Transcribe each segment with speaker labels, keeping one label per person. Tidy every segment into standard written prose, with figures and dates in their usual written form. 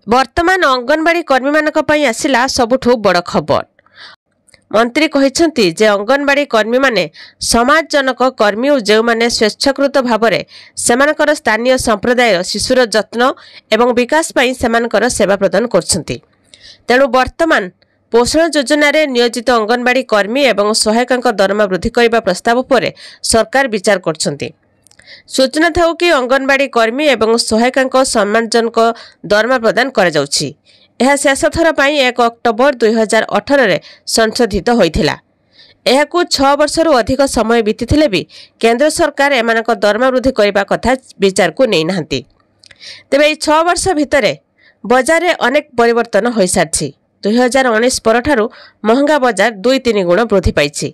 Speaker 1: वर्तमान अंगनवाड़ी कर्मी मानक पई आसिला सबुठु बड़ खबर। मंत्री कहिसंती जे अंगनवाड़ी कर्मी माने समाजजनक कर्मी और जो माने स्वेच्छाकृत भाव में सेमानकर स्थानीय संप्रदाय शिशुर जत्न एवं विकास पई सेमानकर सेवा प्रदान करछंती। तेणु वर्तमान पोषण योजना रे नियोजित अंगनवाड़ी कर्मी एवं सहायक दरमा वृद्धि करने प्रस्ताव पर सरकार विचार करछंती। सूचना थाउ कि अंगनवाड़ी कर्मी एवं सहायक सम्मानजनक दरमा प्रदान करा जाउछि। यह शेष थर पर 1 अक्टोबर 2018 रे संशोधित होइथिला। एहाकु 6 वर्षरु अधिक समय बीतीथिले भी केंद्र सरकार एमानक दरमा वृद्धि करबा कथा विचार को नै नाहंती। तेबे ए 6 वर्ष भितरे बाजार रे अनेक परिवर्तन होई सारछि। 2019 परठारु महंगा बाजार 2-3 गुण वृद्धि पाइछि।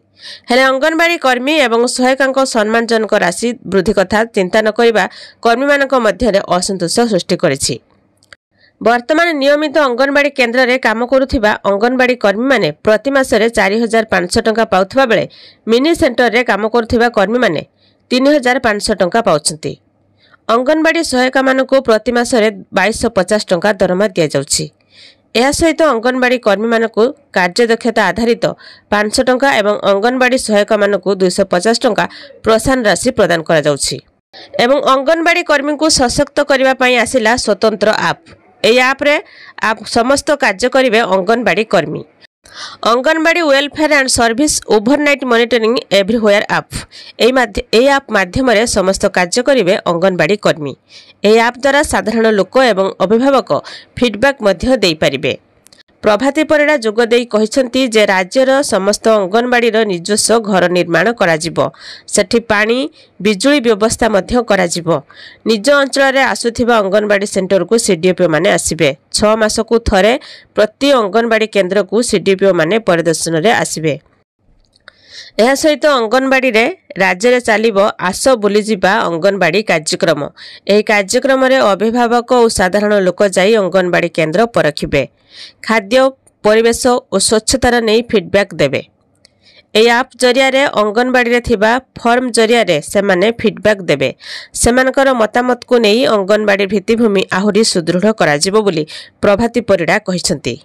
Speaker 1: हेले अंगनवाड़ी कर्मी एवं सहायक सम्मानजनक राशि वृद्धि कथा चिंता न करबा कर्मी मानक मध्य असंतोष सृष्टि करिछि। वर्तमान नियमित अंगनवाड़ी केन्द्र रे काम करुथिबा अंगनवाड़ी कर्मी माने प्रति मासरे 4500 टंका पाउथबा बेले मिनी सेंटर रे काम करुथिबा कर्मी माने 3500 टंका पाउछंती। अंगनवाड़ी सहायक मानकु प्रति मासरे 2250 टंका दरमा दिया जाउछि। यह सहित अंगनवाड़ी कर्मी मानकु कार्यदक्षता आधारित 500 टंका एवं अंगनवाड़ी सहायक मानकु 250 टंका प्रोत्साहन राशि प्रदान करा जाउछि। एवं अंगनवाड़ी कर्मी को सशक्त करबा पई आसिला स्वतंत्र ऐप। ए ऐप रे आप समस्त कार्य करिवे अंगनवाड़ी कर्मी। Anganwadi welfare and service overnight monitoring everywhere app. A app माध्यम रे समस्त कार्य करिवे अंगनवाड़ी कर्मी। ए ऐप द्वारा साधारण लोक एवं अभिभावक फीडबैक मध्य देई परिबे। प्रभाती परिड़ा जोगदेई कहिसंती जे राज्यर समस्त अंगनवाड़ी निजस्व घर निर्माण कराजिबो। सेठी पानी बिजुली व्यवस्था मध्य कराजिबो। निज अंचल रे आसुथिबा अंगनवाड़ी सेंटर को सीडीपीओ माने आसिबे। 6 मास को थरे प्रति अंगनवाड़ी केंद्र को सीडीपीओ माने परिदर्शन रे आसिबे। यह सहित अंगनवाड़ी रे राज्य रे चलिबो आस बुलीजिबा अंगनवाड़ी कार्यक्रम। एही कार्यक्रम रे अभिभावक और साधारण लोक जाई अंगनवाड़ी केंद्र परखिबे। खाद्य परिवेश और स्वच्छतार नहीं फीडबैक देबे। ए ऐप जरिया रे अंगनवाड़ी रे थिबा फॉर्म जरिया रे सेमाने फीडबैक देबे। सेमानकर मतामत को नहीं अंगनवाड़ी भित्तिभूमि आहुरी सुदृढ़ कराजिबो बोली प्रभाती परिड़ा कहिसंती।